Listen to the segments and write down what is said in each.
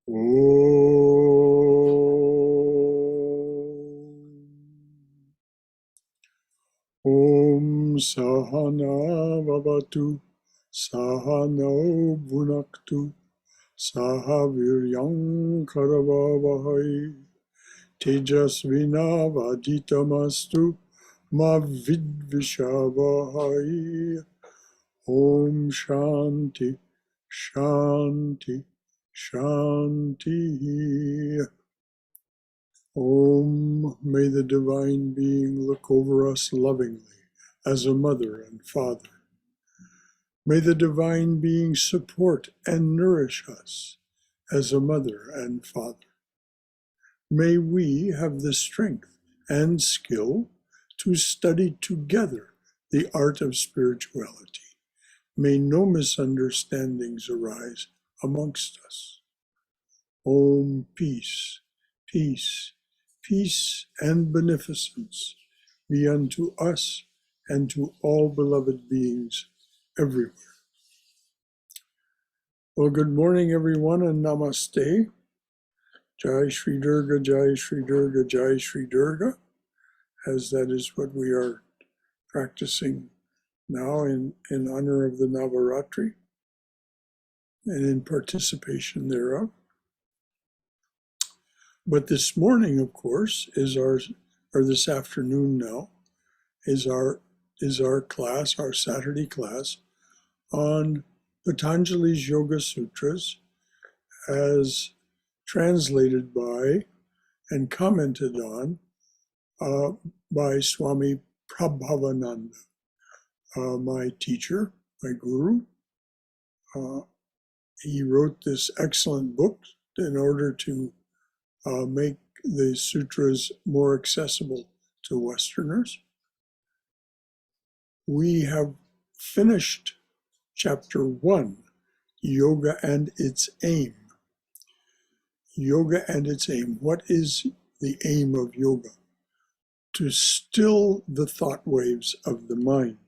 Om Sahana Vavatu Sahano Bhunaktu Sahaviryam Karavavahai Tejasvina Vaditamastu Ma Vidvishavahai. Om Shanti Shanti Shanti. Om, may the Divine Being look over us lovingly as a mother and father. May the Divine Being support and nourish us as a mother and father. May we have the strength and skill to study together the art of spirituality. May no misunderstandings arise amongst us. Om, peace, peace, peace and beneficence be unto us and to all beloved beings everywhere. Well, good morning, everyone, and namaste. Jai Shri Durga, Jai Shri Durga, Jai Shri Durga, as that is what we are practicing now in honor of the Navaratri and in participation thereof. But this morning, of course, or this afternoon now, is our class, our Saturday class on Patanjali's Yoga Sutras as translated by and commented on by Swami Prabhavananda, my teacher, my guru. He wrote this excellent book in order to make the sutras more accessible to Westerners. We have finished chapter 1, Yoga and its aim. Yoga and its aim. What is the aim of yoga? To still the thought waves of the mind.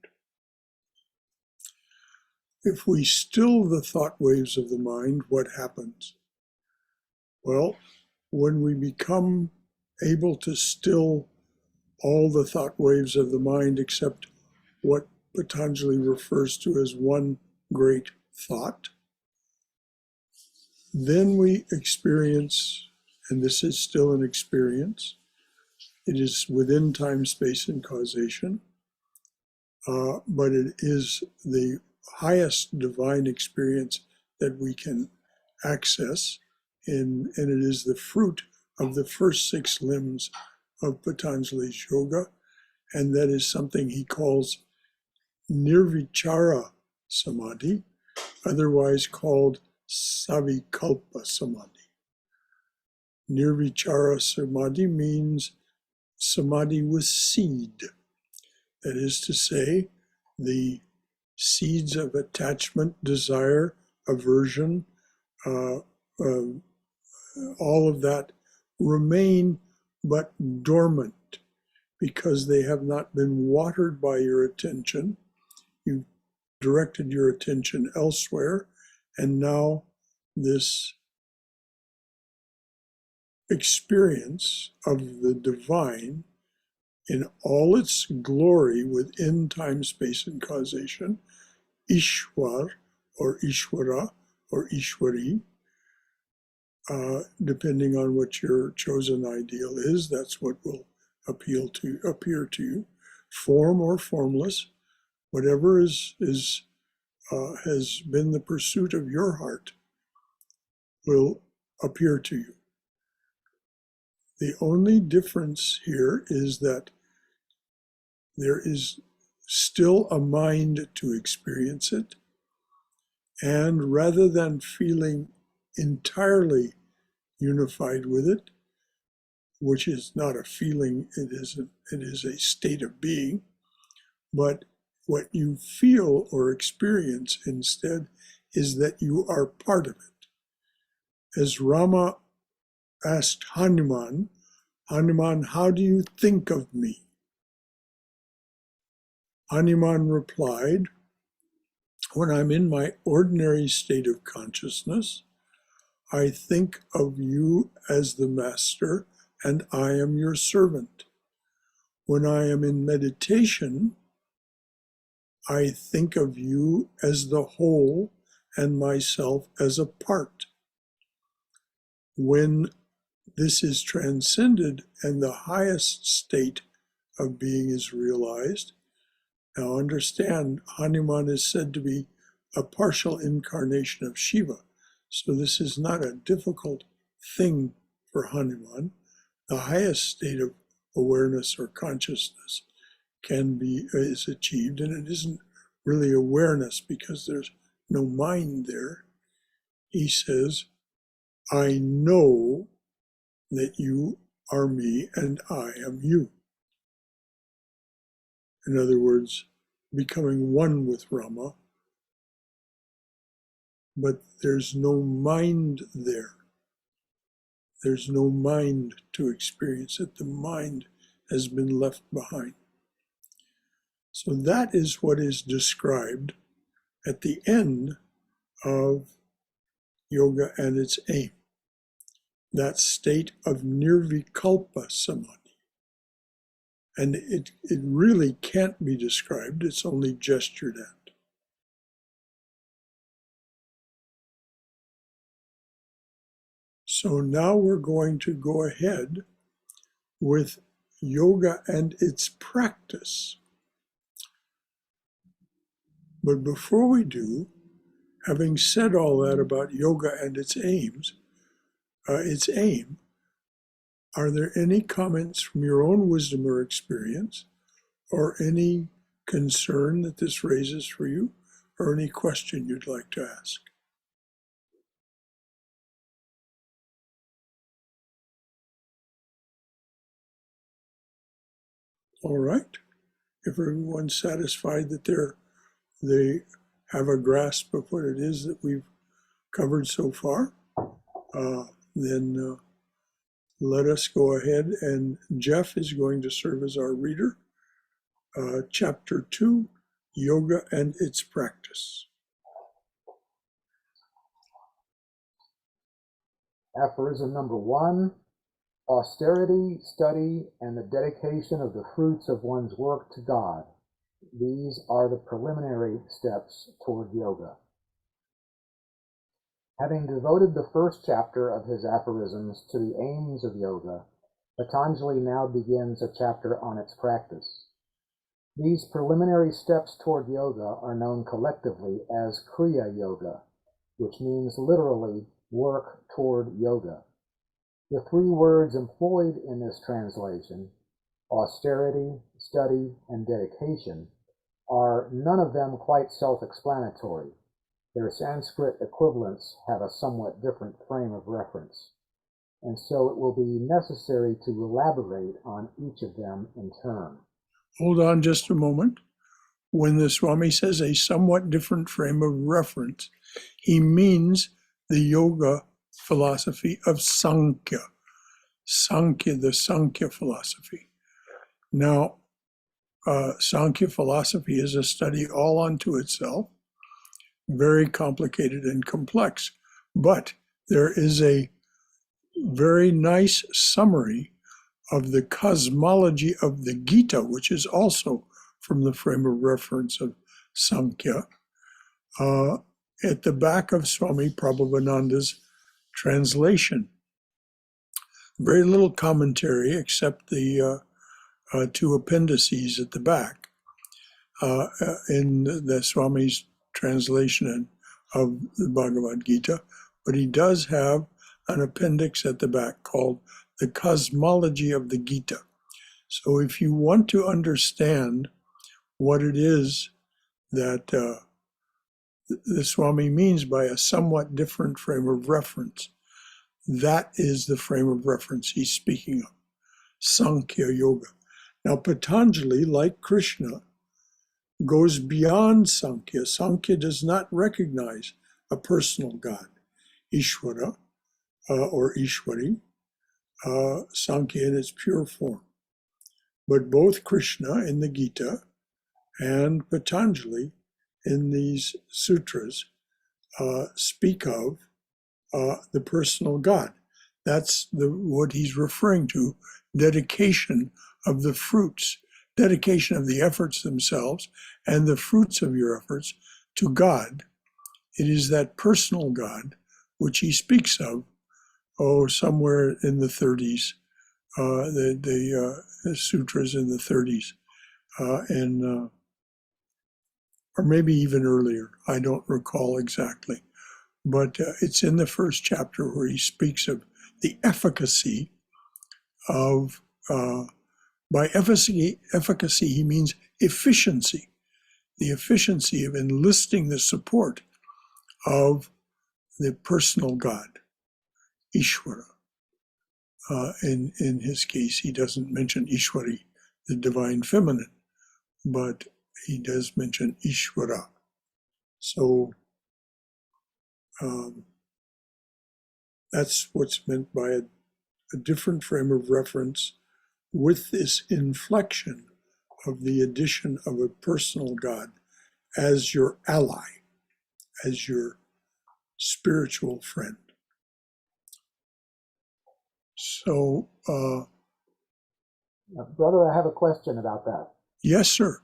If we still the thought waves of the mind, what happens? Well, when we become able to still all the thought waves of the mind except what Patanjali refers to as one great thought, then we experience, and this is still an experience, it is within time, space, and causation, but it is the highest divine experience that we can access, and it is the fruit of the first 6 limbs of Patanjali's yoga, and that is something he calls Nirvichara Samadhi, otherwise called Savikalpa Samadhi. Nirvichara Samadhi means samadhi with seed. That is to say, the seeds of attachment, desire, aversion, all of that remain but dormant because they have not been watered by your attention. You've directed your attention elsewhere, and now this experience of the divine in all its glory within time, space, and causation, Ishwar or Ishwara or Ishwari, depending on what your chosen ideal is, that's what will appear to you, form or formless, whatever has been the pursuit of your heart will appear to you. The only difference here is that there is still a mind to experience it, and rather than feeling entirely unified with it, which is not a feeling, it is a state of being, but what you feel or experience instead is that you are part of it. As Rama asked Hanuman, how do you think of me? Hanuman replied, when I'm in my ordinary state of consciousness, I think of you as the master, and I am your servant. When I am in meditation, I think of you as the whole and myself as a part. When this is transcended and the highest state of being is realized, now understand, Hanuman is said to be a partial incarnation of Shiva. So this is not a difficult thing for Hanuman. The highest state of awareness or consciousness is achieved, and it isn't really awareness because there's no mind there. He says, I know that you are me and I am you. In other words, becoming one with Rama, but there's no mind there. There's no mind to experience it. The mind has been left behind. So that is what is described at the end of yoga and its aim, that state of Nirvichara Samadhi. And it really can't be described, it's only gestured at. So now we're going to go ahead with yoga and its practice. But before we do, having said all that about yoga and its aim, are there any comments from your own wisdom or experience, or any concern that this raises for you, or any question you'd like to ask? All right. If everyone's satisfied that they have a grasp of what it is that we've covered so far, then let us go ahead, and Jeff is going to serve as our reader. Chapter 2, Yoga and its Practice. Aphorism number 1, austerity, study, and the dedication of the fruits of one's work to God. These are the preliminary steps toward yoga. Having devoted the first chapter of his aphorisms to the aims of yoga, Patanjali now begins a chapter on its practice. These preliminary steps toward yoga are known collectively as Kriya Yoga, which means literally work toward yoga. The three words employed in this translation, austerity, study, and dedication, are none of them quite self-explanatory. Their Sanskrit equivalents have a somewhat different frame of reference, and so it will be necessary to elaborate on each of them in turn. Hold on just a moment. When the Swami says a somewhat different frame of reference, he means the yoga philosophy of Sankhya. The Sankhya philosophy. Now, Sankhya philosophy is a study all unto itself, very complicated and complex, but there is a very nice summary of the cosmology of the Gita, which is also from the frame of reference of Sankhya, at the back of Swami Prabhavananda's translation. Very little commentary except the two appendices at the back in the Swami's translation of the Bhagavad Gita, but he does have an appendix at the back called The Cosmology of the Gita. So if you want to understand what it is that the Swami means by a somewhat different frame of reference, that is the frame of reference he's speaking of, Sankhya Yoga. Now, Patanjali, like Krishna, goes beyond Sankhya. Sankhya does not recognize a personal God, Ishvara or Ishwari, Sankhya in its pure form. But both Krishna in the Gita and Patanjali in these sutras speak of the personal God. That's what he's referring to, dedication of the fruits, dedication of the efforts themselves and the fruits of your efforts to God. It is that personal God which he speaks of, somewhere in the 30s, the sutras in the 30s, and or maybe even earlier. I don't recall exactly. But it's in the first chapter where he speaks of the efficacy of, by efficacy, he means efficiency, the efficiency of enlisting the support of the personal God, Ishvara. In his case, he doesn't mention Ishwari, the divine feminine, but he does mention Ishvara. So that's what's meant by a different frame of reference with this inflection of the addition of a personal God as your ally, as your spiritual friend. So, Brother, I have a question about that. yes, sir.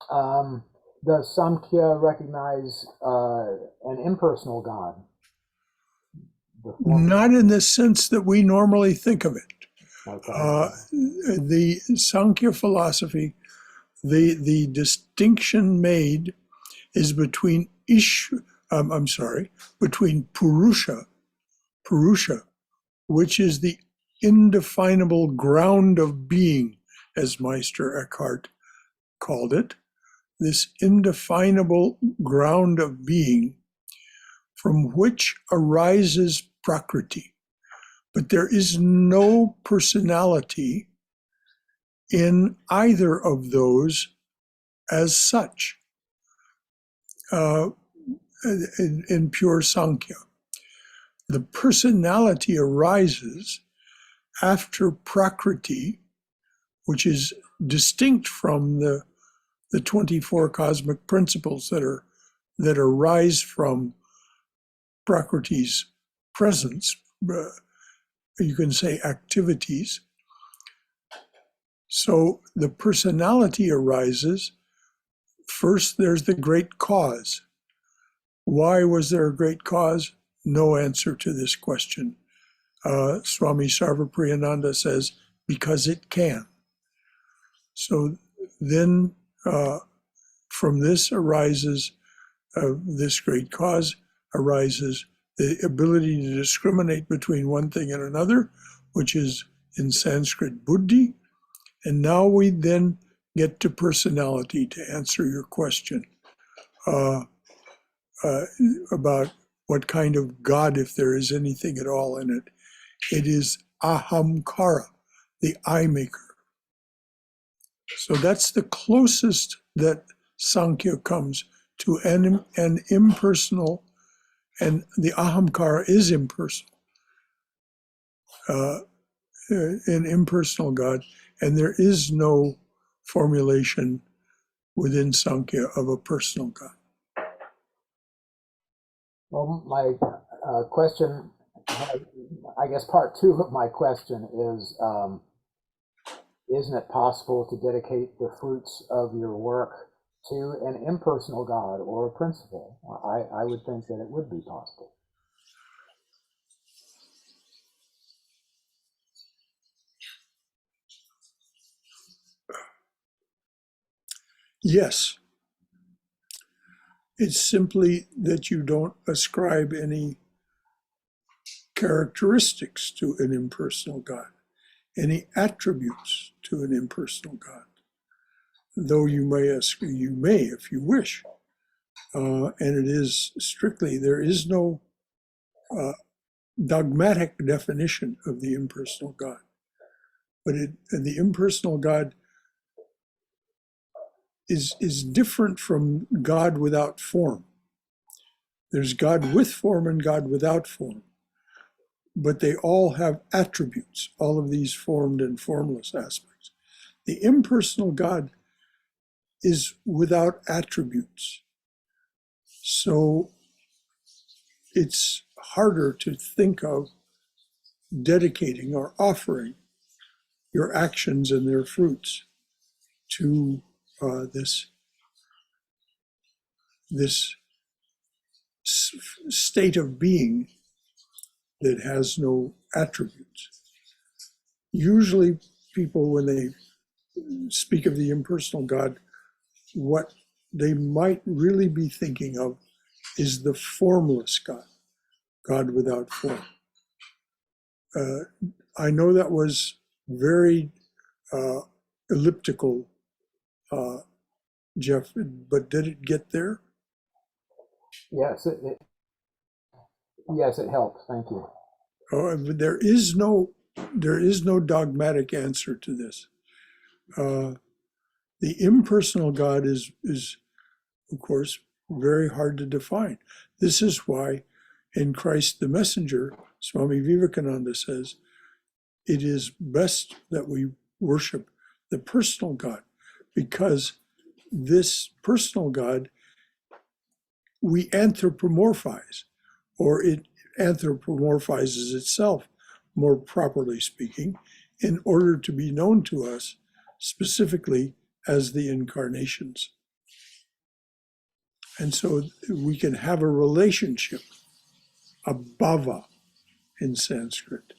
Does Samkhya recognize an impersonal God? Not in the sense that we normally think of it. Okay. The Sankhya philosophy, the distinction made is between between Purusha, which is the indefinable ground of being, as Meister Eckhart called it, this indefinable ground of being from which arises Prakriti. But there is no personality in either of those as such in pure Sankhya. The personality arises after Prakriti, which is distinct from the 24 cosmic principles that arise from Prakriti's presence. You can say activities. So the personality arises. First, there's the great cause. Why was there a great cause? No answer to this question. Swami Sarvapriyananda says, because it can. So then from this arises, this great cause arises the ability to discriminate between one thing and another, which is in Sanskrit buddhi. And now we then get to personality to answer your question about what kind of God, if there is anything at all in it. It is ahamkara, the I maker. So that's the closest that Sankhya comes to an impersonal, and the ahamkara is impersonal, an impersonal God, and there is no formulation within Sankhya of a personal God. Well, my question, I guess part two of my question is, isn't it possible to dedicate the fruits of your work to an impersonal God or a principle? I would think that it would be possible. Yes. It's simply that you don't ascribe any characteristics to an impersonal God, any attributes to an impersonal God. Though you may, if you wish. And it is strictly, there is no dogmatic definition of the impersonal God. But the impersonal God is different from God without form. There's God with form and God without form. But they all have attributes, all of these formed and formless aspects. The impersonal God is without attributes. So it's harder to think of dedicating or offering your actions and their fruits to this state of being that has no attributes. Usually people, when they speak of the impersonal God, what they might really be thinking of is the formless God, God without form. I know that was very elliptical, Jeff, but did it get there? Yes, yes, it helps. Thank you. There is no dogmatic answer to this. The impersonal God is, of course, very hard to define. This is why in Christ the Messenger, Swami Vivekananda says, it is best that we worship the personal God, because this personal God we anthropomorphize, or it anthropomorphizes itself, more properly speaking, in order to be known to us specifically as the incarnations. And so we can have a relationship, a bhava in Sanskrit,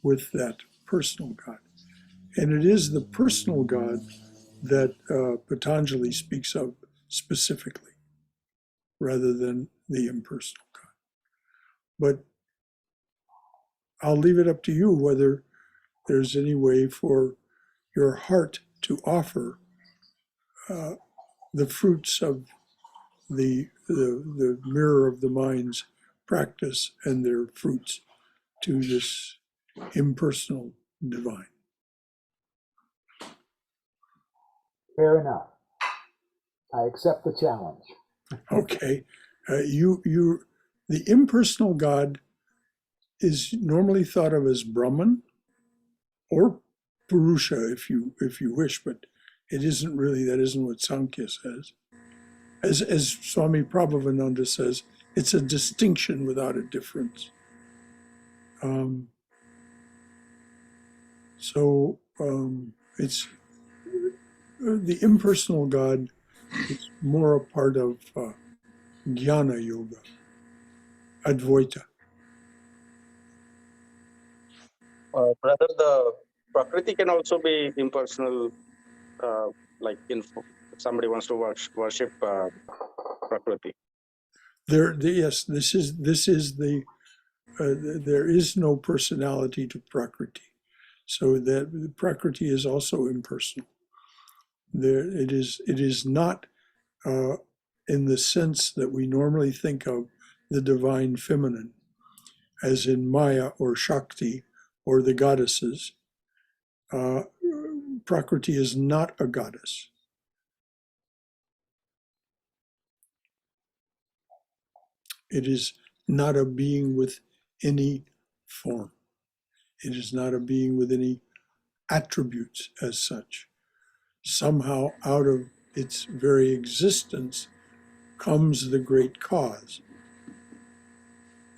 with that personal God. And it is the personal God that Patanjali speaks of specifically, rather than the impersonal God. But I'll leave it up to you whether there's any way for your heart to offer the fruits of the mirror of the mind's practice and their fruits to this impersonal divine. Fair enough. I accept the challenge. Okay, the impersonal God is normally thought of as Brahman or Purusha, if you wish, but it isn't really. That isn't what Sankhya says. As Swami Prabhavananda says, it's a distinction without a difference. It's the impersonal God is more a part of Jnana Yoga, Advaita. Brother, the Prakriti can also be impersonal, like if somebody wants to worship Prakriti. Yes, this is the there is no personality to Prakriti, so that Prakriti is also impersonal. It is not in the sense that we normally think of the divine feminine, as in Maya or Shakti or the goddesses. Prakriti is not a goddess. It is not a being with any form. It is not a being with any attributes as such. Somehow out of its very existence comes the great cause,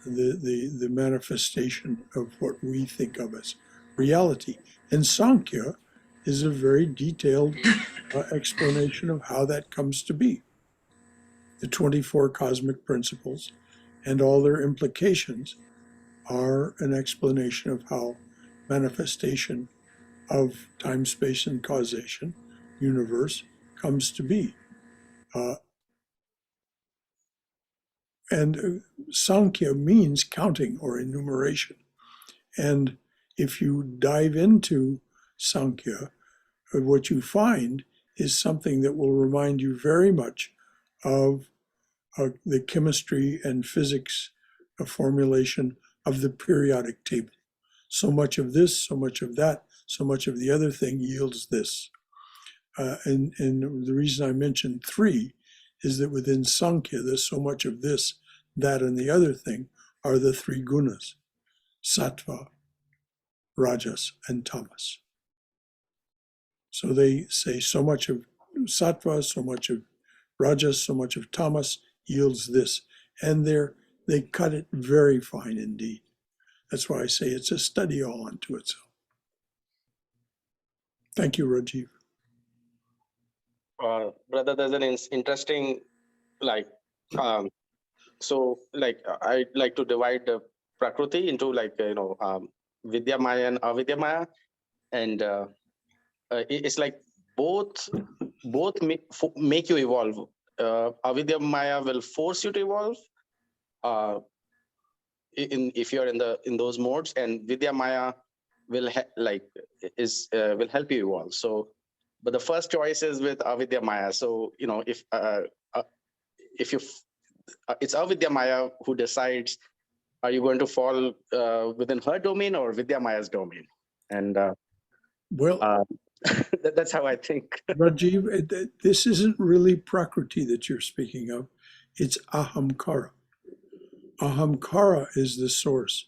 the manifestation of what we think of as reality. And Sankhya is a very detailed explanation of how that comes to be. The 24 cosmic principles and all their implications are an explanation of how manifestation of time, space, and causation, universe, comes to be. And Sankhya means counting or enumeration. And if you dive into Sankhya, what you find is something that will remind you very much of the chemistry and physics formulation of the periodic table. So much of this, so much of that, so much of the other thing yields this. And the reason I mentioned three is that within Sankhya, there's so much of this, that, and the other thing are the three gunas, sattva, rajas, and tamas. So they say so much of sattva, so much of rajas, so much of tamas yields this. And they're They cut it very fine indeed. That's why I say it's a study all unto itself. Thank you, Rajiv. Brother, there's an interesting, like, so like I like to divide the Prakriti into like Vidya Maya and Avidya Maya, and it's like both make you evolve. Avidya Maya will force you to evolve, if you're in those modes, and Vidya Maya will will help you evolve. So, but the first choice is with Avidya Maya. So if you it's Avidya Maya who decides, are you going to fall within her domain or Vidya Maya's domain? And Well, that's how I think. Rajiv, this isn't really Prakriti that you're speaking of. It's Ahamkara. Ahamkara is the source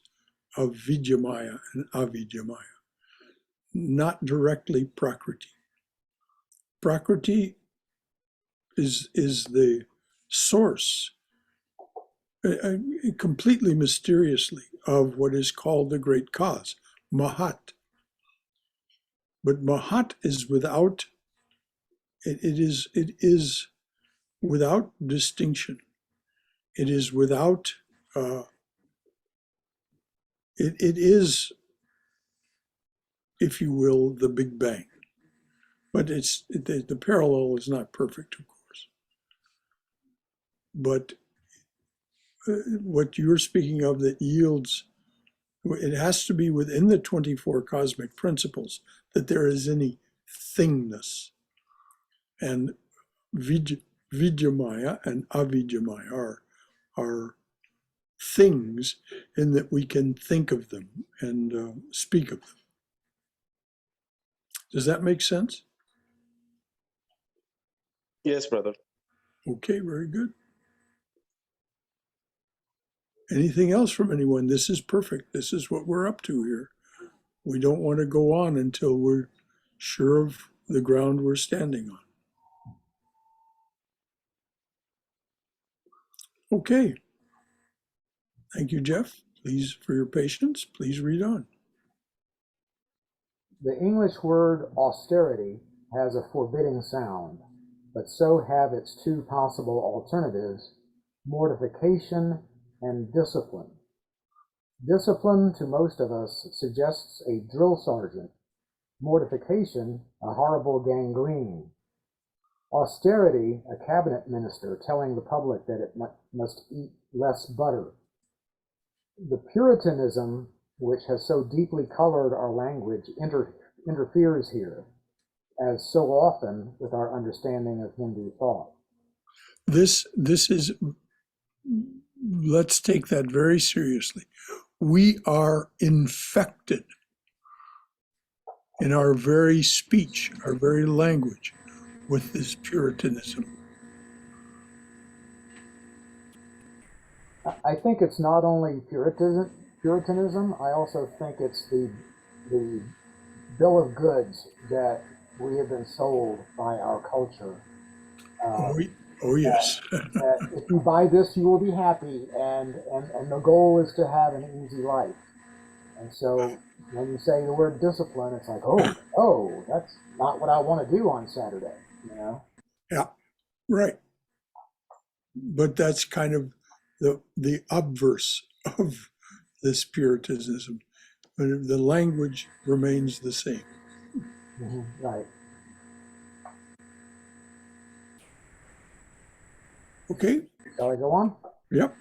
of Vidyamaya and Avidyamaya, not directly Prakriti. Prakriti is the source, completely mysteriously, of what is called the great cause, Mahat. But Mahat is without, it is without distinction. It is without, it is, if you will, the Big Bang. But the parallel is not perfect, of course. But what you're speaking of that yields, it has to be within the 24 cosmic principles that there is any thingness. And Vidyamaya and Avidyamaya are things in that we can think of them and speak of them. Does that make sense? Yes, brother. Okay, very good. Anything else from anyone? This is perfect. This is what we're up to here. We don't want to go on until we're sure of the ground we're standing on. Okay. Thank you, Jeff. Please, for your patience, please read on. The English word austerity has a forbidding sound, but so have its two possible alternatives, mortification and discipline. Discipline, to most of us, suggests a drill sergeant. Mortification, a horrible gangrene. Austerity, a cabinet minister telling the public that it must eat less butter. The Puritanism, which has so deeply colored our language, interferes here, as so often with our understanding of Hindu thought. This is, let's take that very seriously. We are infected in our very speech, our very language, with this Puritanism. I think it's not only Puritanism, I also think it's the bill of goods that we have been sold by our culture. Oh yes. That if you buy this, you will be happy, and the goal is to have an easy life. And so when you say the word discipline, it's like, oh, that's not what I want to do on Saturday, you know? Yeah, right. But that's kind of the obverse of this Puritanism. But the language remains the same. Mm-hmm, right. Okay. Shall I go on? Yep.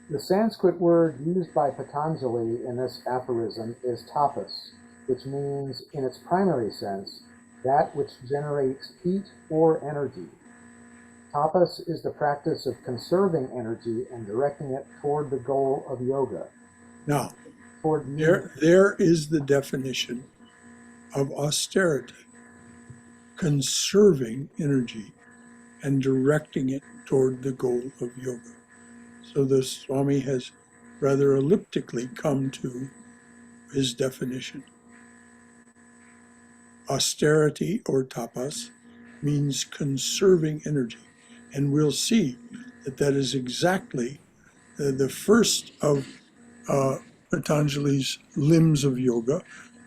The Sanskrit word used by Patanjali in this aphorism is tapas, which means, in its primary sense, that which generates heat or energy. Tapas is the practice of conserving energy and directing it toward the goal of yoga. Now, there is the definition of austerity: conserving energy and directing it toward the goal of yoga. So the Swami has rather elliptically come to his definition. Austerity, or tapas, means conserving energy. And we'll see that that is exactly The first of Patanjali's limbs of yoga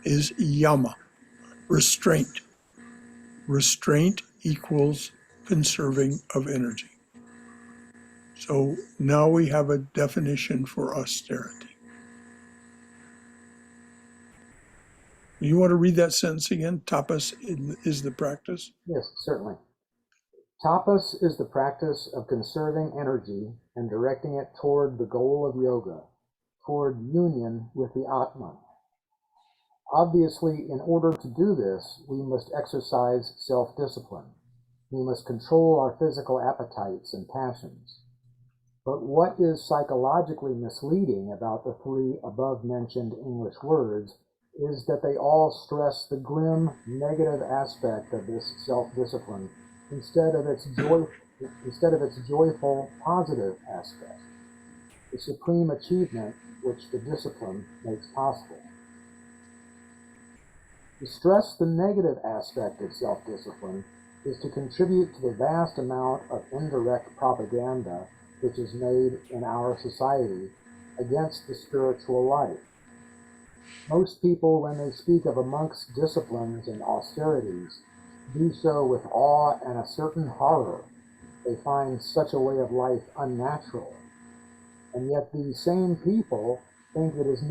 is yama, restraint. Restraint equals conserving of energy. So now we have a definition for austerity. You want to read that sentence again? Tapas is the practice. Yes, certainly. Tapas is the practice of conserving energy and directing it toward the goal of yoga, toward union with the Atman. Obviously, in order to do this, we must exercise self-discipline. We must control our physical appetites and passions. But what is psychologically misleading about the three above-mentioned English words is that they all stress the grim, negative aspect of this self-discipline instead of its joyful, positive aspect, the supreme achievement which the discipline makes possible. To stress the negative aspect of self-discipline is to contribute to the vast amount of indirect propaganda which is made in our society against the spiritual life. Most people, when they speak of a monk's disciplines and austerities, do so with awe and a certain horror. They find such a way of life unnatural. And yet these same people think that it is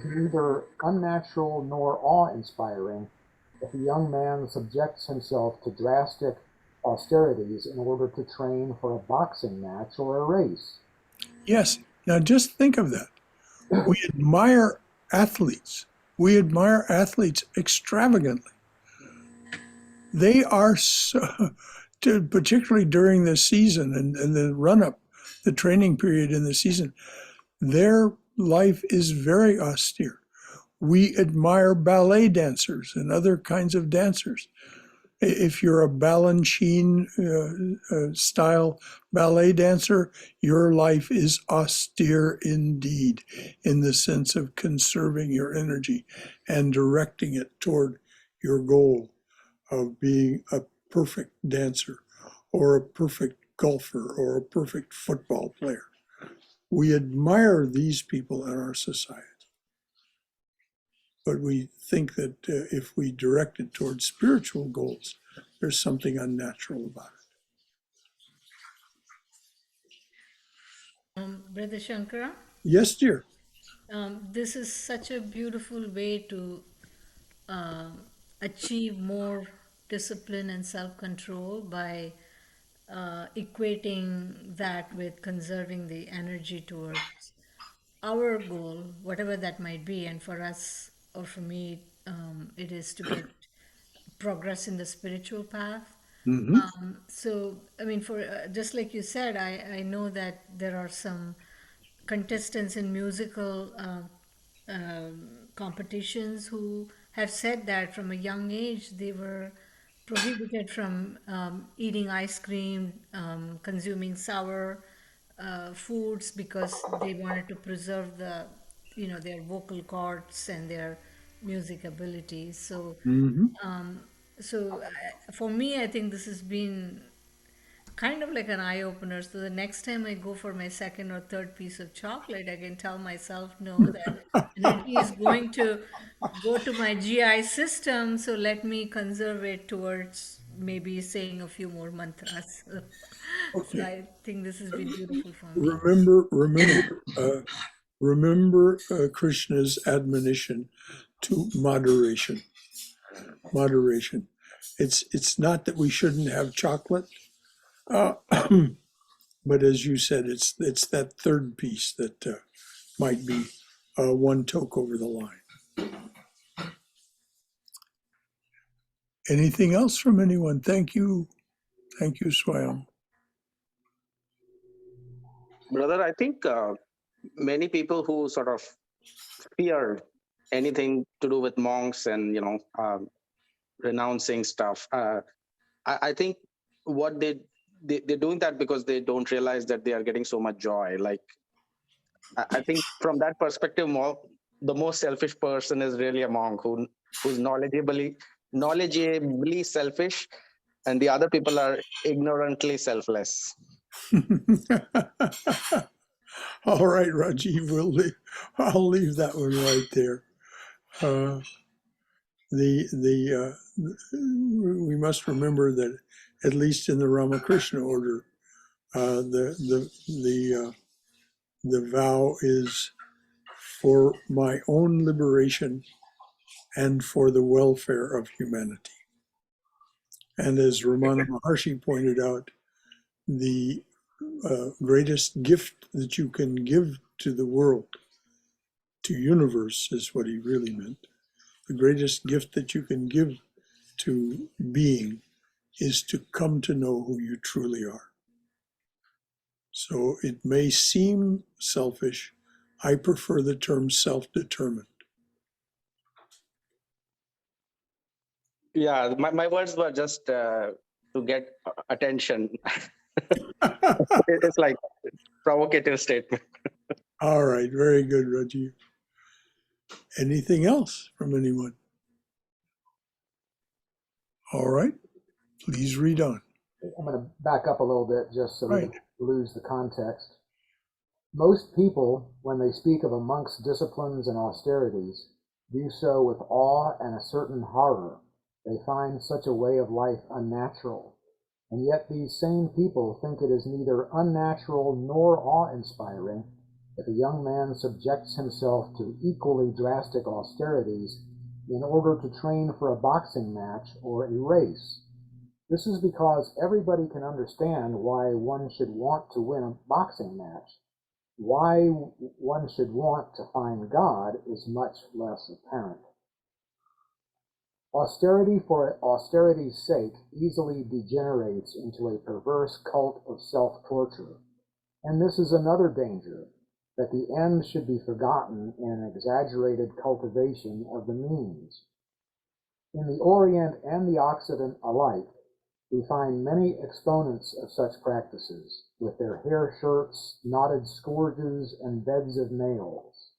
neither unnatural nor awe-inspiring if a young man subjects himself to drastic austerities in order to train for a boxing match or a race. Yes. Now just think of that. We admire athletes. We admire athletes extravagantly. They are so, particularly during the season and the run-up, the training period in the season, their life is very austere. We admire ballet dancers and other kinds of dancers. If you're a Balanchine style ballet dancer, your life is austere indeed, in the sense of conserving your energy and directing it toward your goal of being a perfect dancer or a perfect golfer or a perfect football player. We admire these people in our society. But we think that if we direct it towards spiritual goals, there's something unnatural about it. Brother Shankara, Yes, dear. this is such a beautiful way to achieve more discipline and self control by equating that with conserving the energy towards our goal, whatever that might be. And for us, or for me, it is to get progress in the spiritual path. Mm-hmm. So, I mean, for just like you said, I know that there are some contestants in musical competitions who have said that from a young age they were prohibited from eating ice cream, consuming sour foods because they wanted to preserve their vocal cords and their music abilities. So, Mm-hmm. for me, I think this has been kind of like an eye opener. So the next time I go for my second or third piece of chocolate, I can tell myself no, that energy is going to go to my GI system. So let me conserve it towards maybe saying a few more mantras. So Okay. I think this has been beautiful for me. Remember Krishna's admonition to moderation. Moderation. It's not that we shouldn't have chocolate, but as you said, it's that third piece that might be one toke over the line. Anything else from anyone? Thank you, Swayam. Brother, I think many people who sort of fear anything to do with monks and renouncing stuff, I think what they're doing that because they don't realize that they are getting so much joy. Like I think from that perspective, the most selfish person is really a monk who's knowledgeably selfish, and the other people are ignorantly selfless. All right, Rajiv, I'll leave that one right there. Uh, we must remember that at least in the Ramakrishna order, the vow is for my own liberation and for the welfare of humanity. And as Ramana Maharshi pointed out, the greatest gift that you can give to the world, to universe is what he really meant. The greatest gift that you can give to being is to come to know who you truly are. So it may seem selfish. I prefer the term self-determined. Yeah, my words were just to get attention. It's like provocative statement. All right, very good, Rajiv. Anything else from anyone? All right, please read on. I'm going to back up a little bit just so we Right. don't lose the context. Most people, when they speak of a monk's disciplines and austerities, do so with awe and a certain horror. They find such a way of life unnatural. And yet these same people think it is neither unnatural nor awe-inspiring if a young man subjects himself to equally drastic austerities in order to train for a boxing match or a race. This is because everybody can understand why one should want to win a boxing match. Why one should want to find God is much less apparent. Austerity for austerity's sake easily degenerates into a perverse cult of self-torture. And this is another danger, that the end should be forgotten in an exaggerated cultivation of the means. In the Orient and the Occident alike, we find many exponents of such practices, with their hair shirts, knotted scourges, and beds of nails.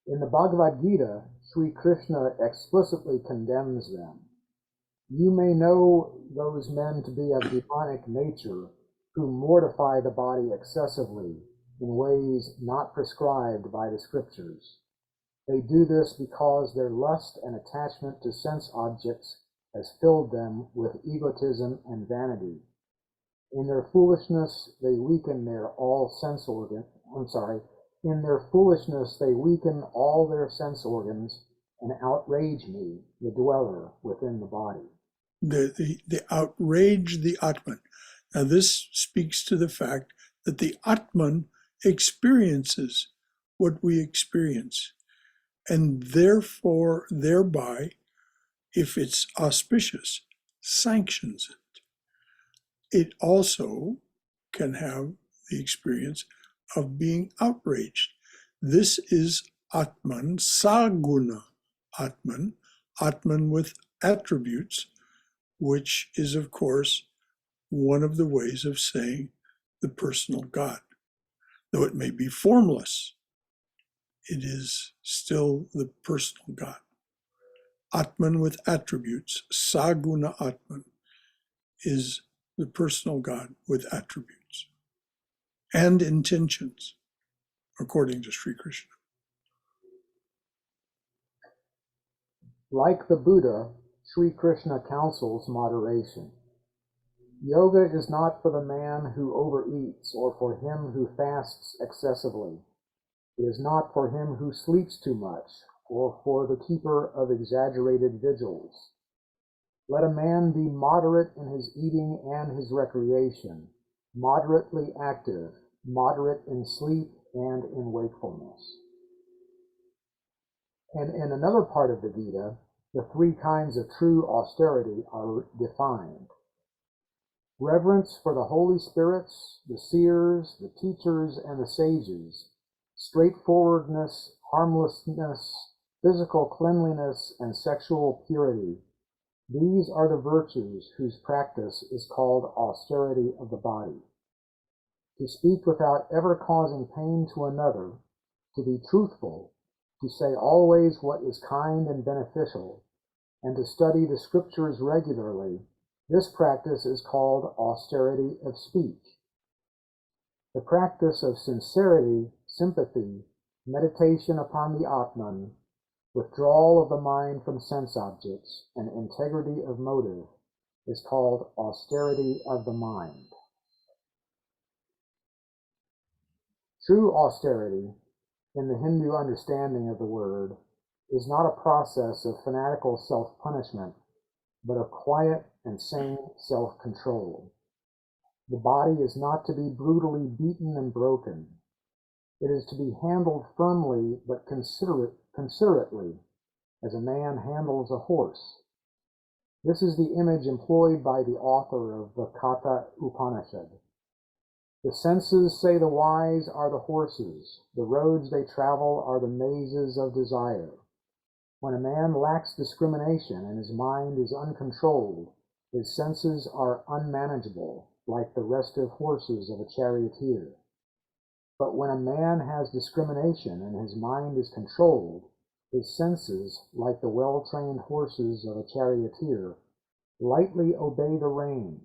In the Bhagavad Gita, Sri Krishna explicitly condemns them. You may know those men to be of demonic nature, who mortify the body excessively in ways not prescribed by the scriptures. They do this because their lust and attachment to sense objects has filled them with egotism and vanity. In their foolishness, they weaken In their foolishness, they weaken all their sense organs and outrage me, the dweller within the body. They outrage the Atman. Now, this speaks to the fact that the Atman experiences what we experience, and therefore, thereby, if it's auspicious, sanctions it. It also can have the experience of being outraged. This is Atman, Saguna Atman, Atman with attributes, which is, of course, one of the ways of saying the personal God. Though it may be formless, it is still the personal God. Atman with attributes, Saguna Atman, is the personal God with attributes and intentions, according to Sri Krishna. Like the Buddha, Sri Krishna counsels moderation. Yoga is not for the man who overeats or for him who fasts excessively. It is not for him who sleeps too much or for the keeper of exaggerated vigils. Let a man be moderate in his eating and his recreation, moderately active, moderate in sleep and in wakefulness. And in another part of the Gita, the three kinds of true austerity are defined. Reverence for the Holy Spirits, the seers, the teachers, and the sages, straightforwardness, harmlessness, physical cleanliness, and sexual purity. These are the virtues whose practice is called austerity of the body. To speak without ever causing pain to another, to be truthful, to say always what is kind and beneficial, and to study the scriptures regularly, this practice is called austerity of speech. The practice of sincerity, sympathy, meditation upon the Atman, withdrawal of the mind from sense objects, and integrity of motive is called austerity of the mind. True austerity, in the Hindu understanding of the word, is not a process of fanatical self-punishment, but of quiet and sane self-control. The body is not to be brutally beaten and broken. It is to be handled firmly but considerately, as a man handles a horse. This is the image employed by the author of the Katha Upanishad. The senses, say the wise, are the horses. The roads they travel are the mazes of desire. When a man lacks discrimination and his mind is uncontrolled, his senses are unmanageable, like the restive horses of a charioteer. But when a man has discrimination and his mind is controlled, his senses, like the well-trained horses of a charioteer, lightly obey the rein.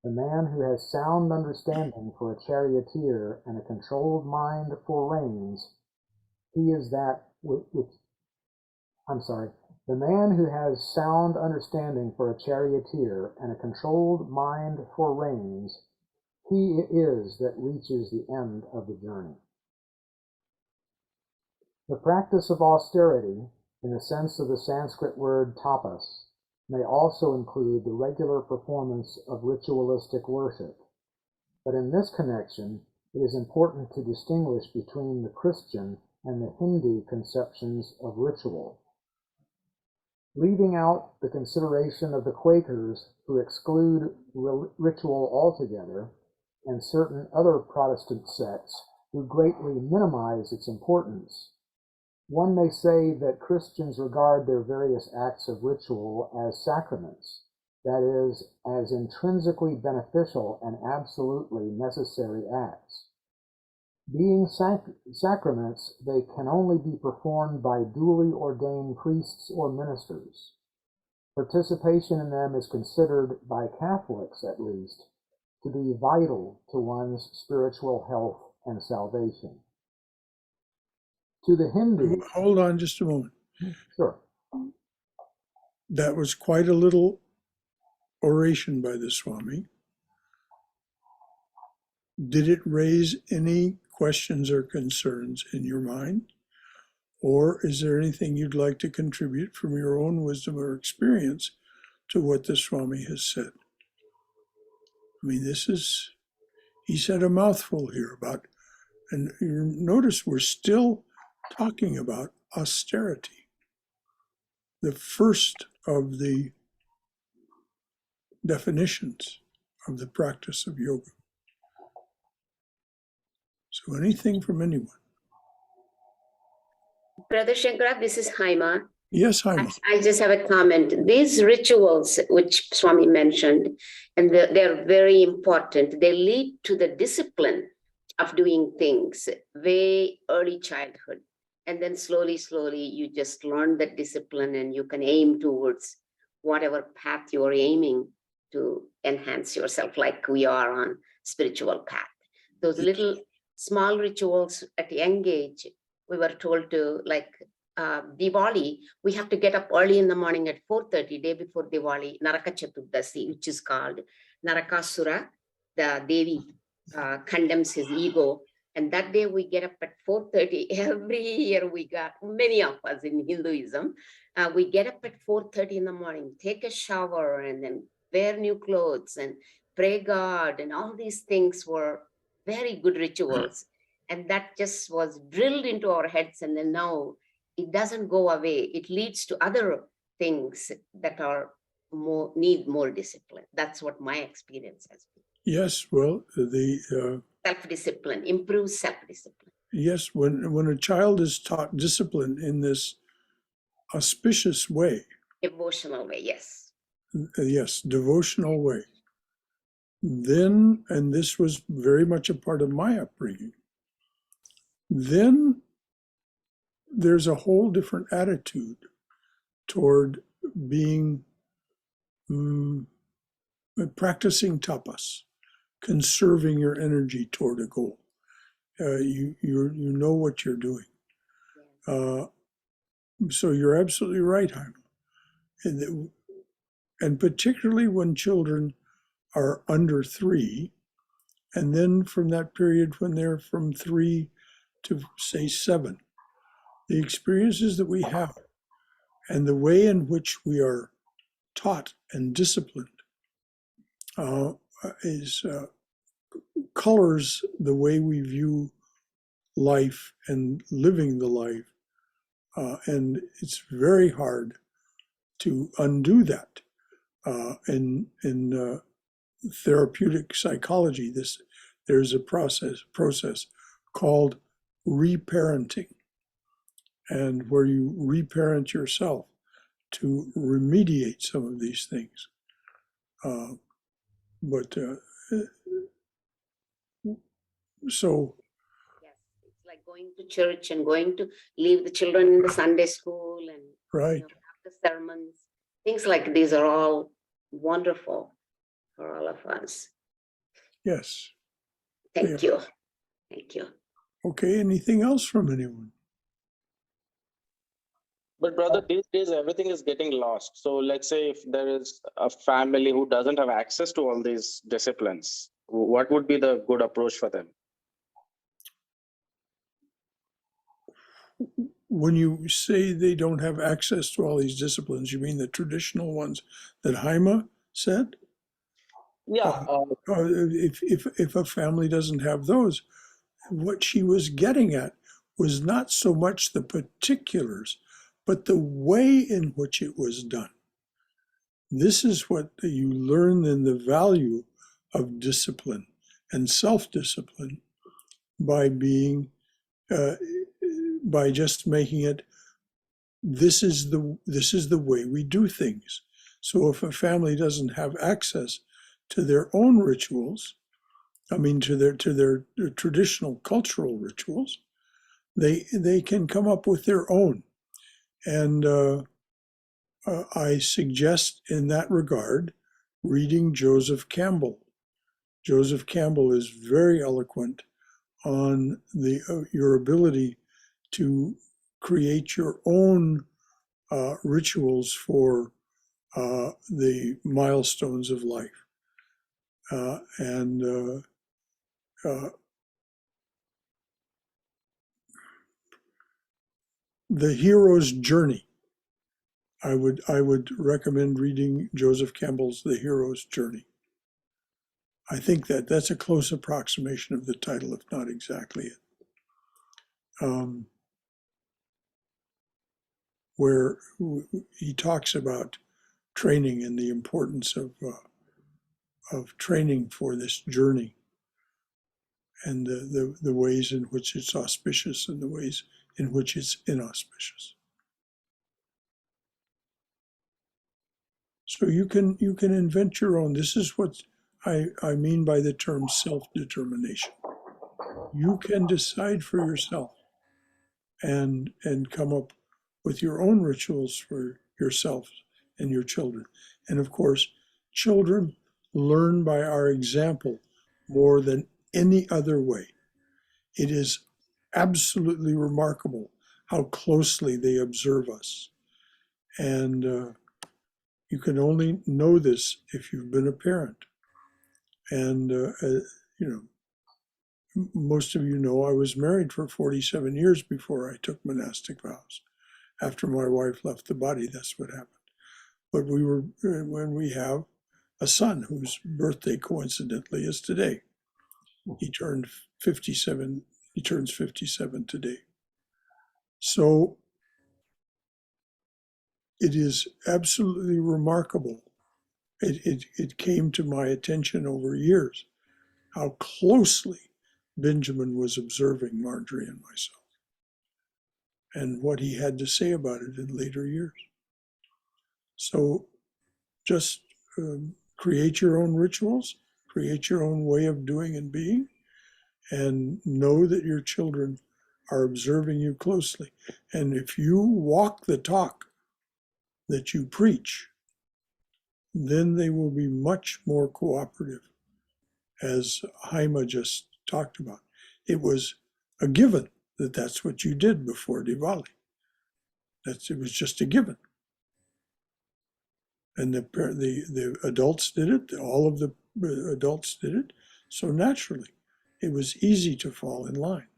The man who has sound understanding for a charioteer and a controlled mind for reins, he is that the man who has sound understanding for a charioteer and a controlled mind for reins, he it is that reaches the end of the journey. The practice of austerity, in the sense of the Sanskrit word tapas, may also include the regular performance of ritualistic worship. But in this connection, it is important to distinguish between the Christian and the Hindu conceptions of ritual. Leaving out the consideration of the Quakers, who exclude ritual altogether, and certain other Protestant sects who greatly minimize its importance, one may say that Christians regard their various acts of ritual as sacraments, that is, as intrinsically beneficial and absolutely necessary acts. Being sacraments, they can only be performed by duly ordained priests or ministers. Participation in them is considered, by Catholics at least, to be vital to one's spiritual health and salvation. To the Hindu... Hold on just a moment. Sure. That was quite a little oration by the Swami. Did it raise any questions or concerns in your mind? Or is there anything you'd like to contribute from your own wisdom or experience to what the Swami has said? I mean, he said a mouthful here about, and you notice we're still talking about austerity, the first of the definitions of the practice of yoga. So anything from anyone? Brother Shankara, this is Haima. Yes, Haima. I just have a comment. These rituals, which Swami mentioned, and they're very important. They lead to the discipline of doing things way early childhood. And then slowly, you just learn that discipline and you can aim towards whatever path you're aiming to enhance yourself, like we are on spiritual path. Those little small rituals at a young age, we were told to, like Diwali, we have to get up early in the morning at 4:30, day before Diwali, Naraka Chaturdasi, which is called Narakasura. The Devi condemns his ego. And that day we get up at 4:30. Every year we got, many of us in Hinduism, we get up at 4:30 in the morning, take a shower and then wear new clothes and pray God. And all these things were very good rituals. And that just was drilled into our heads. And then now it doesn't go away. It leads to other things that are need more discipline. That's what my experience has been. Yes, well, the self-discipline, improve self-discipline. Yes, when a child is taught discipline in this auspicious way, Devotional way, yes. Yes, devotional way, then, and this was very much a part of my upbringing, then there's a whole different attitude toward being practicing tapas, conserving your energy toward a goal. You know what you're doing. So you're absolutely right, Jaime. And particularly when children are under 3, and then from that period when they're from 3 to say 7, the experiences that we have and the way in which we are taught and disciplined colors the way we view life and living the life. And it's very hard to undo that. In therapeutic psychology, there's a process called reparenting, and where you reparent yourself to remediate some of these things. So yes, it's like going to church and going to leave the children in the Sunday school and right, have the sermons. Things like these are all wonderful for all of us. yes. Thank you. Thank you. Okay, anything else from anyone? But brother, these days everything is getting lost. So let's say if there is a family who doesn't have access to all these disciplines, what would be the good approach for them? When you say they don't have access to all these disciplines, you mean the traditional ones that Jaime said? Yeah. If a family doesn't have those, what she was getting at was not so much the particulars, but the way in which it was done. This is what you learn in the value of discipline and self-discipline by being, by just making it, this is the way we do things. So if a family doesn't have access to their own rituals, to their traditional cultural rituals, they can come up with their own. And I suggest in that regard reading Joseph Campbell. Joseph Campbell is very eloquent on your ability to create your own rituals for the milestones of life. The hero's journey. I would recommend reading Joseph Campbell's The Hero's Journey. I think that's a close approximation of the title, if not exactly it. Where he talks about training and the importance of training for this journey, and the ways in which it's auspicious and the ways in which it's inauspicious. So you can invent your own. This is what I mean by the term self-determination. You can decide for yourself and come up with your own rituals for yourself and your children. And of course, children learn by our example more than any other way. It is absolutely remarkable how closely they observe us. And you can only know this if you've been a parent. And, most of you know I was married for 47 years before I took monastic vows. After my wife left the body, that's what happened. But when we have a son whose birthday coincidentally is today. He turns 57 today. So it is absolutely remarkable. It came to my attention over years how closely Benjamin was observing Marjorie and myself and what he had to say about it in later years. So just create your own rituals, create your own way of doing and being, and know that your children are observing you closely. And if you walk the talk that you preach, then they will be much more cooperative as Haima just talked about. It was a given that that's what you did before Diwali. It was just a given. And the adults did it, all of the adults did it, so naturally it was easy to fall in line.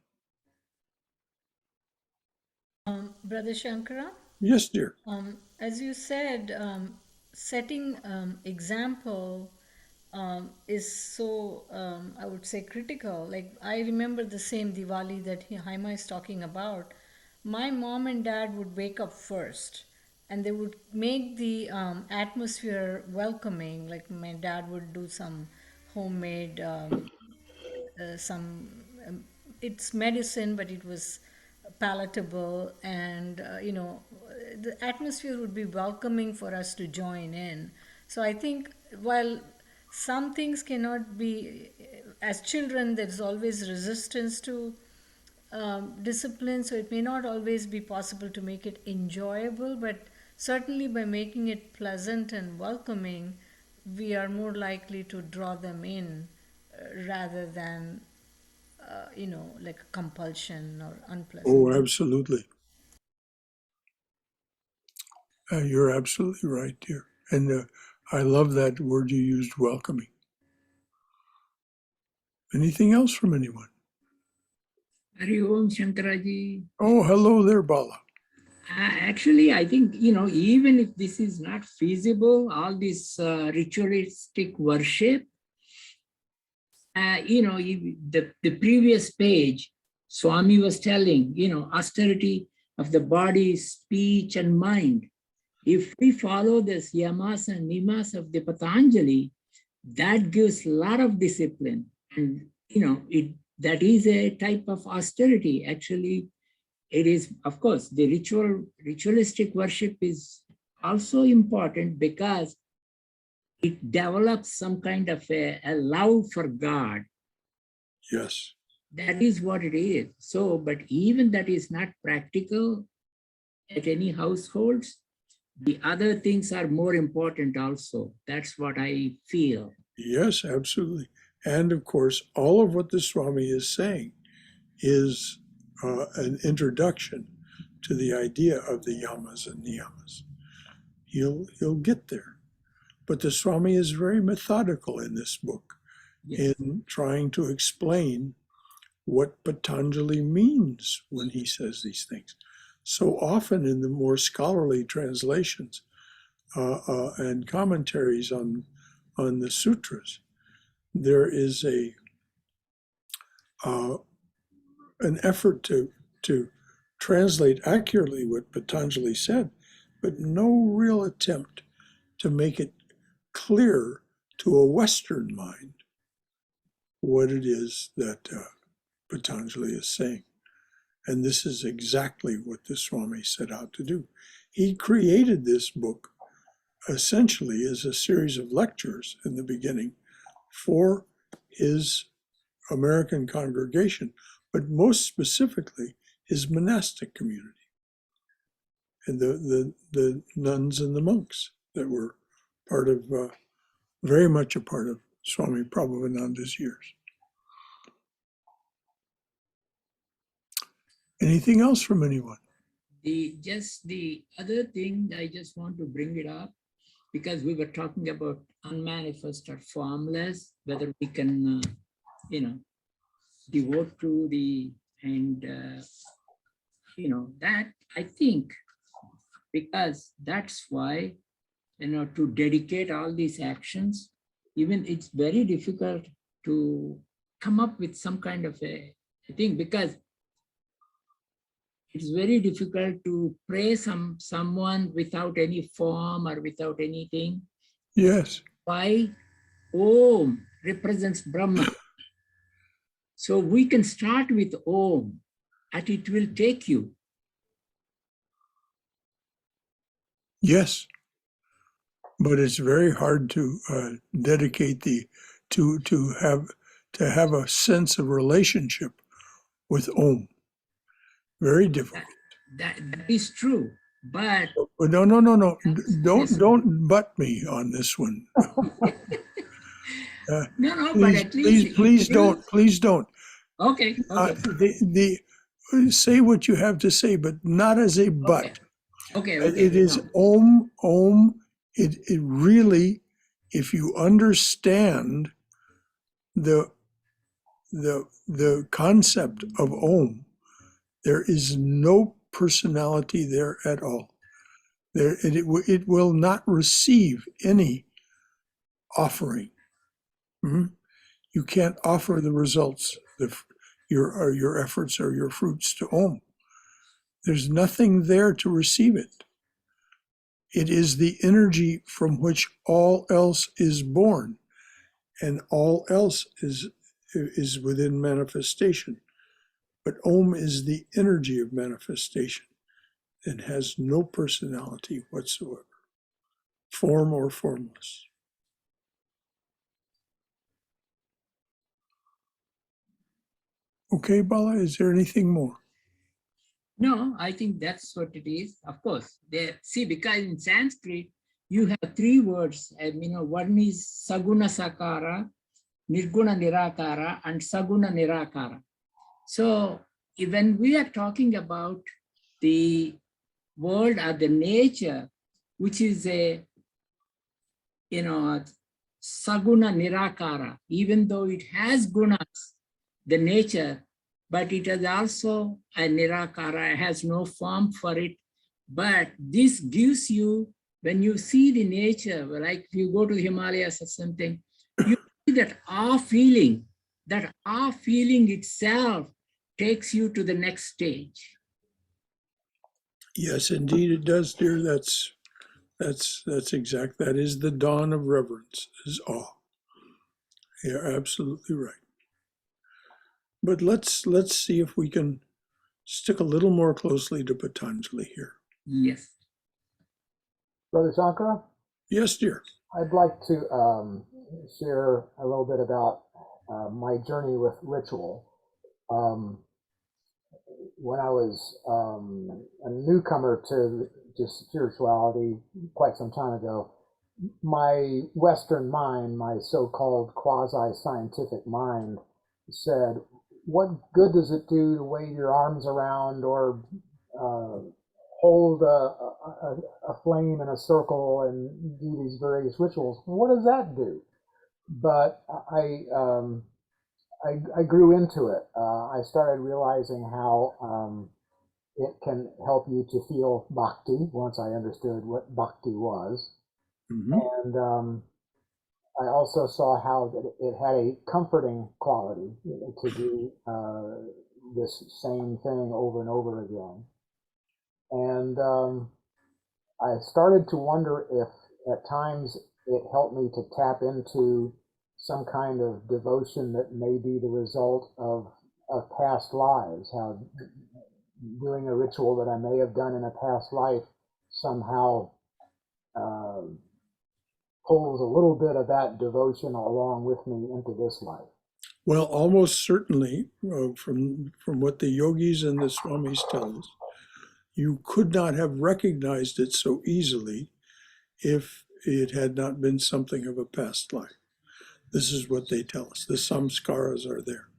Brother Shankara, Yes, dear. as you said, setting example is so, I would say, critical. Like, I remember the same Diwali that Haima is talking about. My mom and dad would wake up first and they would make the atmosphere welcoming. Like, my dad would do some homemade, some, it's medicine, but it was palatable, and the atmosphere would be welcoming for us to join in. So I think, while some things cannot be, as children there's always resistance to discipline, so it may not always be possible to make it enjoyable, but certainly by making it pleasant and welcoming, we are more likely to draw them in, rather than like compulsion or unpleasant. Oh, absolutely. You're absolutely right, dear. And I love that word you used, welcoming. Anything else from anyone? Hari Om Shankaraji. Oh, hello there, Bala. Actually, I think, even if this is not feasible, all this ritualistic worship, the previous page, Swami was telling, austerity of the body, speech, and mind. If we follow this yamas and niyamas of the Patanjali, that gives a lot of discipline. And, that is a type of austerity. Actually, it is, of course, the ritualistic worship is also important because it develops some kind of a love for God. Yes. That is what it is. So, but even that is not practical at any households. The other things are more important also. That's what I feel. Yes, absolutely. And of course, all of what the Swami is saying is an introduction to the idea of the yamas and niyamas. He'll get there. But the Swami is very methodical in this book, Yes. in trying to explain what Patanjali means when he says these things. So often in the more scholarly translations and commentaries on the sutras, there is an effort to translate accurately what Patanjali said, but no real attempt to make it clear to a Western mind what it is that Patanjali is saying. And this is exactly what the Swami set out to do. He created this book essentially as a series of lectures in the beginning for his American congregation, but most specifically his monastic community and the nuns and the monks that were part of, very much a part of Swami Prabhavananda's years. Anything else from anyone? The other thing, I just want to bring it up, because we were talking about unmanifest or formless, whether we can, devote to the, and, that I think, because that's why, to dedicate all these actions, even it's very difficult to come up with some kind of a thing, because it's very difficult to praise someone without any form or without anything. Yes. Why? Om represents Brahma. So we can start with Om, and it will take you. Yes. But it's very hard to dedicate to have a sense of relationship with Om. Very difficult. That is true, but No. Don't butt me on this one. No, but Please, at least please don't, please don't. Okay, okay, Say what you have to say, but not as a but. okay. It is No. Om. It really, if you understand the concept of Om, there is no personality there at all. It will not receive any offering. Mhm. You can't offer the results, your efforts or your fruits to Om. There's nothing there to receive it. It is the energy from which all else is born, and all else is within manifestation. But Om is the energy of manifestation and has no personality whatsoever, form or formless. Okay, Bala, is there anything more? No, I think that's what it is. Of course, see, because in Sanskrit, you have three words. One is Saguna Sakara, Nirguna Nirakara, and Saguna Nirakara. So when we are talking about the world or the nature, which is a, Saguna Nirakara, even though it has gunas, the nature, but it is also a Nirakara, has no form for it. But this gives you, when you see the nature, like if you go to the Himalayas or something, you see that awe feeling itself takes you to the next stage. Yes, indeed it does, dear. That's exact. That is the dawn of reverence, is awe. You're absolutely right. But let's see if we can stick a little more closely to Patanjali here. Yes. Brother Shankara? Yes, dear. I'd like to share a little bit about my journey with ritual. When I was a newcomer to just spirituality quite some time ago, my Western mind, my so-called quasi-scientific mind, said, what good does it do to wave your arms around or hold a flame in a circle and do these various rituals? What does that do? But I grew into it. I started realizing how it can help you to feel bhakti once I understood what bhakti was. Mm-hmm. And I also saw how it had a comforting quality to do this same thing over and over again. And I started to wonder if at times it helped me to tap into some kind of devotion that may be the result of past lives, how doing a ritual that I may have done in a past life somehow pulls a little bit of that devotion along with me into this life. Well, almost certainly, from what the yogis and the swamis tell us, you could not have recognized it so easily if it had not been something of a past life. This is what they tell us. The samskaras are there.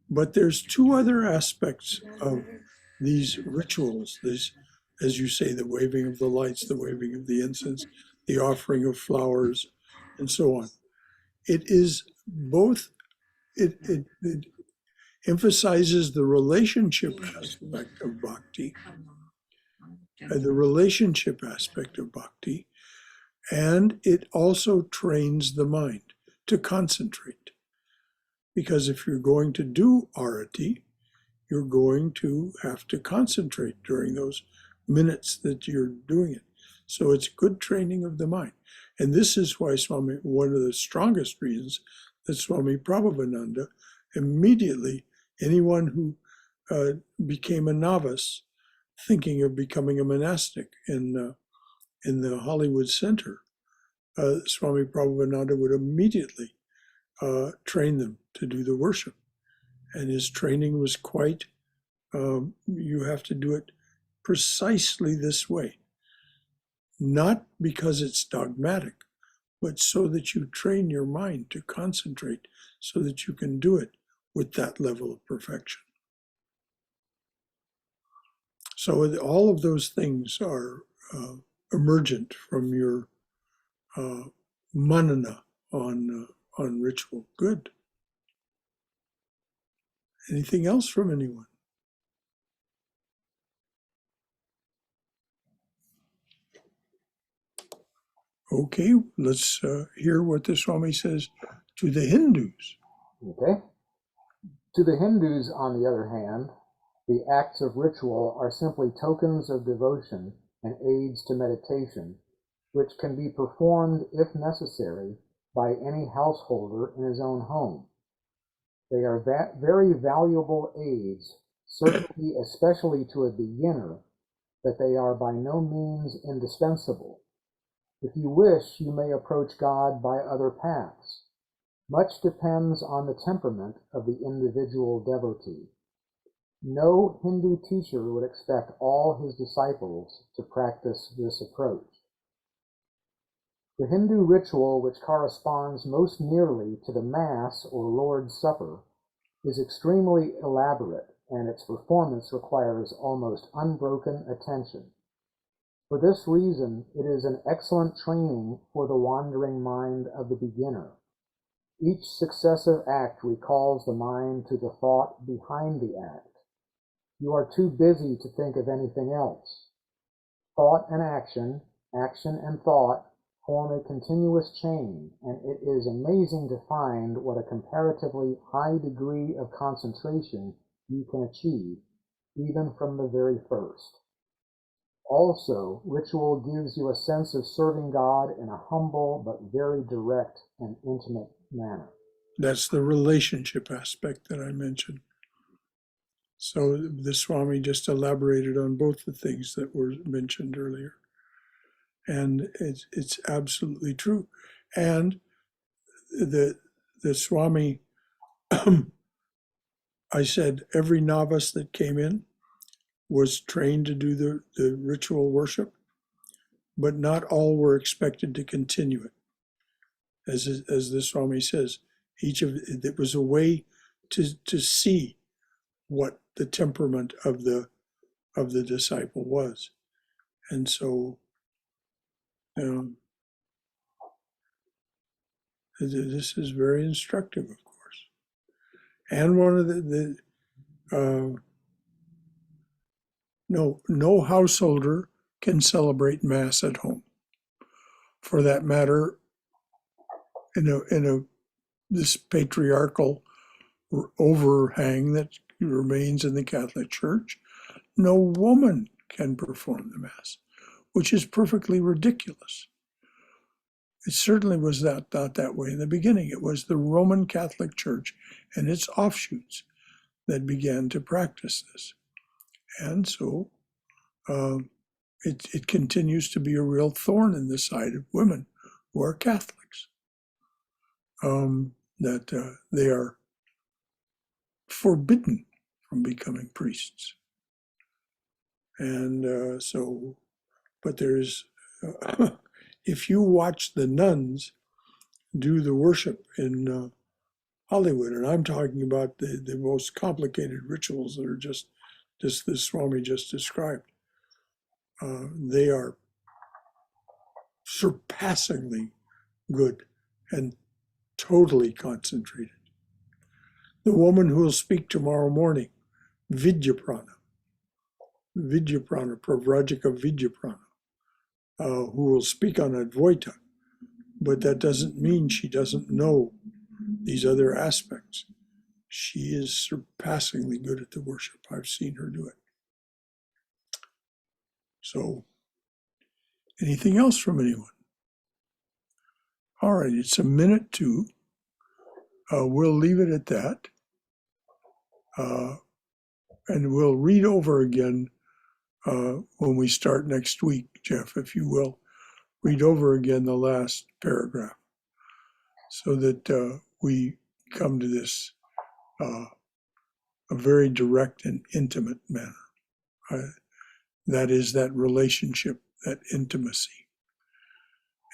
But there's two other aspects of these rituals. This, as you say, the waving of the lights, the waving of the incense, the offering of flowers, and so on. It is both, it emphasizes the relationship aspect of bhakti, and it also trains the mind to concentrate. Because if you're going to do arati, you're going to have to concentrate during those minutes that you're doing it. So it's good training of the mind. And this is why one of the strongest reasons that Swami Prabhupada immediately, anyone who became a novice thinking of becoming a monastic in the Hollywood Center, Swami Prabhupada would immediately train them to do the worship. And his training was quite, you have to do it precisely this way. Not because it's dogmatic, but so that you train your mind to concentrate so that you can do it with that level of perfection. So all of those things are emergent from your manana on ritual. Good. Anything else from anyone? Okay, let's hear what the Swami says to the Hindus. Okay. To the Hindus, on the other hand, the acts of ritual are simply tokens of devotion and aids to meditation, which can be performed, if necessary, by any householder in his own home. They are very valuable aids, certainly especially to a beginner, but they are by no means indispensable. If you wish, you may approach God by other paths. Much depends on the temperament of the individual devotee. No Hindu teacher would expect all his disciples to practice this approach. The Hindu ritual, which corresponds most nearly to the Mass or Lord's Supper, is extremely elaborate, and its performance requires almost unbroken attention. For this reason, it is an excellent training for the wandering mind of the beginner. Each successive act recalls the mind to the thought behind the act. You are too busy to think of anything else. Thought and action and thought form a continuous chain, and it is amazing to find what a comparatively high degree of concentration you can achieve, even from the very first. Also, ritual gives you a sense of serving God in a humble but very direct and intimate manner. That's the relationship aspect that I mentioned. So the Swami just elaborated on both the things that were mentioned earlier. And it's absolutely true. And the Swami, I said every novice that came in was trained to do the ritual worship, but not all were expected to continue it. As the Swami says, it was a way to see what the temperament of the disciple was. And so this is very instructive, of course. And one of no householder can celebrate Mass at home. For that matter, in this patriarchal overhang that remains in the Catholic Church, no woman can perform the Mass, which is perfectly ridiculous. It certainly was not that way in the beginning. It was the Roman Catholic Church and its offshoots that began to practice this. And so it continues to be a real thorn in the side of women who are Catholics, that they are forbidden from becoming priests. And but there's, if you watch the nuns do the worship in Hollywood, and I'm talking about the most complicated rituals that are just the Swami just described, they are surpassingly good and totally concentrated. The woman who will speak tomorrow morning, Vidyaprana, Pravrajika Vidyaprana, who will speak on Advaita, but that doesn't mean she doesn't know these other aspects. She is surpassingly good at the worship. I've seen her do it. So, anything else from anyone? All right, it's 1:02. We'll leave it at that. And we'll read over again when we start next week, Jeff, if you will. Read over again the last paragraph so that we come to this a very direct and intimate manner. That is that relationship, that intimacy.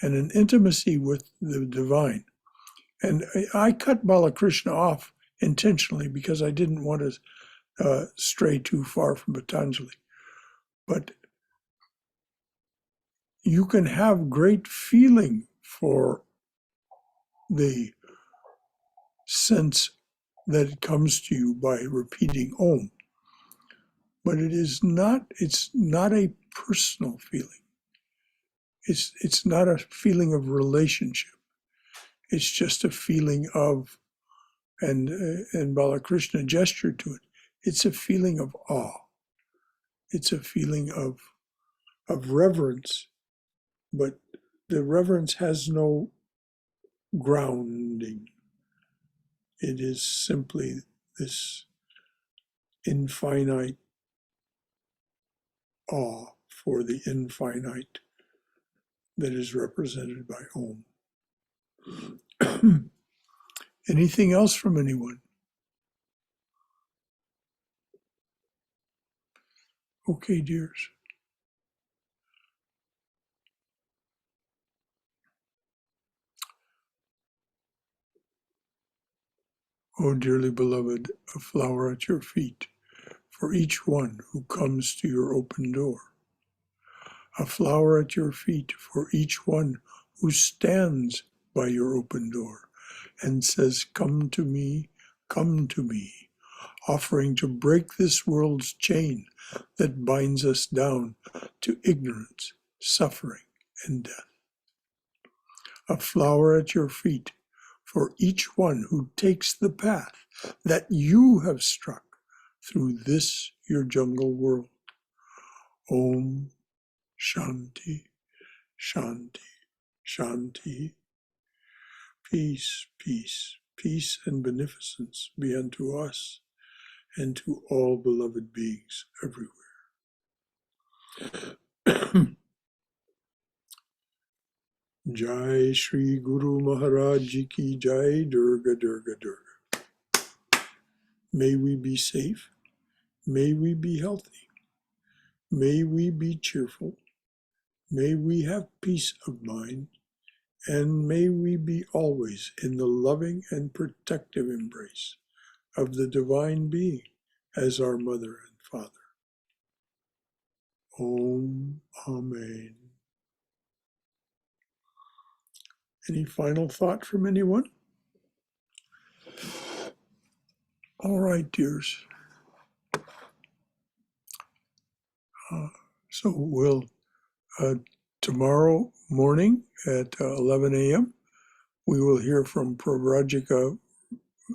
and an intimacy with the divine. And I cut Balakrishna off intentionally because I didn't want to stray too far from Patanjali. But you can have great feeling for the sense that it comes to you by repeating Om. But it's not a personal feeling. It's not a feeling of relationship. It's just a feeling of, and Balakrishna gestured to it, it's a feeling of awe. It's a feeling of reverence, but the reverence has no grounding. It is simply this infinite awe for the infinite that is represented by Om. Anything else from anyone? Okay, dears. Oh, dearly beloved, a flower at your feet for each one who comes to your open door. A flower at your feet for each one who stands by your open door and says, come to me, offering to break this world's chain that binds us down to ignorance, suffering, and death. A flower at your feet for each one who takes the path that you have struck through this your jungle world. Om Shanti, Shanti, Shanti. Peace, peace, peace and beneficence be unto us and to all beloved beings everywhere. Jai Shri Guru Maharaj Ji Ki Jai, Durga Durga Durga. May we be safe, may we be healthy, may we be cheerful, may we have peace of mind, and may we be always in the loving and protective embrace of the Divine Being as our Mother and Father. Om Amen. Any final thought from anyone? All right, dears. So we'll, tomorrow morning at 11 a.m., we will hear from Pravrajika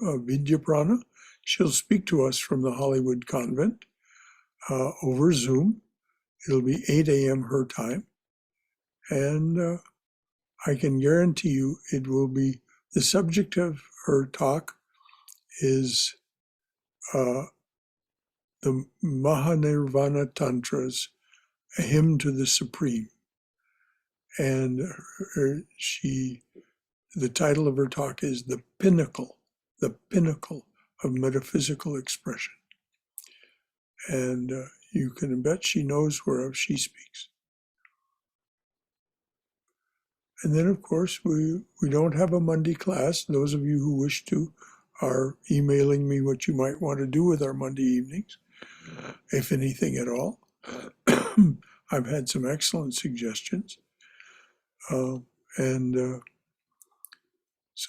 Vidyaprana. She'll speak to us from the Hollywood Convent over Zoom. It'll be 8 a.m. her time. And I can guarantee you it will be, the subject of her talk is the Mahanirvana Tantras, a hymn to the Supreme. And the title of her talk is the pinnacle of metaphysical expression. And you can bet she knows whereof she speaks. And then, of course, we don't have a Monday class. Those of you who wish to are emailing me what you might want to do with our Monday evenings, if anything at all. I've had some excellent suggestions. So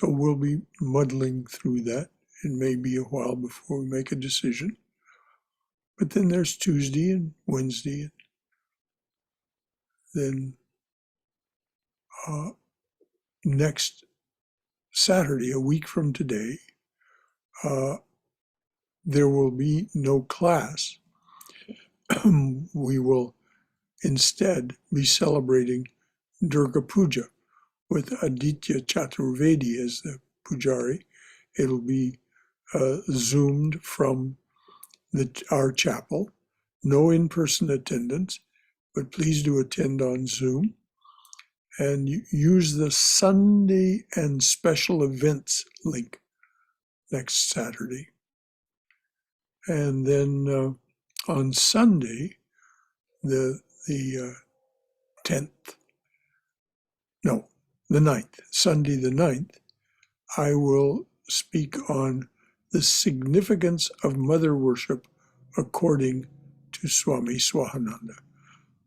we'll be muddling through that. It may be a while before we make a decision. But then there's Tuesday and Wednesday. Then next Saturday, a week from today, there will be no class. We will instead be celebrating Durga Puja with Aditya Chaturvedi as the pujari. It'll be zoomed from our chapel. No in-person attendance, but please do attend on Zoom. And use the Sunday and special events link next Saturday. And then on Sunday, the 10th, no, the 9th, Sunday the 9th, I will speak on the significance of mother worship according to Swami Swahananda,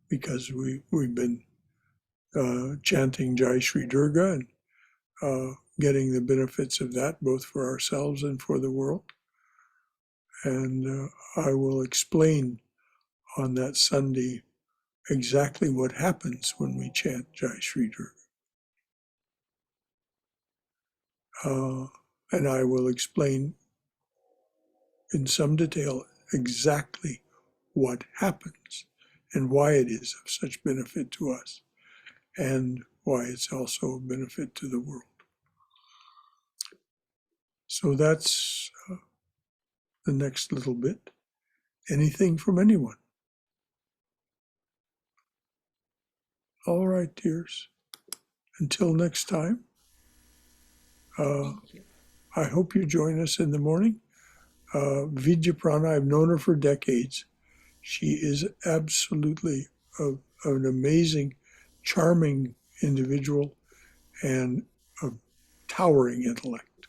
because we've been chanting Jai Shri Durga and getting the benefits of that both for ourselves and for the world. And I will explain on that Sunday exactly what happens when we chant Jai Shri Durga. And I will explain in some detail exactly what happens and why it is of such benefit to us and why it's also a benefit to the world. So that's the next little bit. Anything from anyone? All right, dears. Until next time, Thank you. I hope you join us in the morning. Vidya Prana, I've known her for decades. She is absolutely an amazing, charming individual and a towering intellect.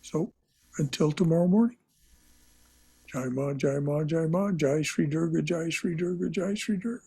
So until tomorrow morning, Jai Ma, Jai Ma, Jai Ma, Jai Shri Durga, Jai Shri Durga, Jai Shri Durga.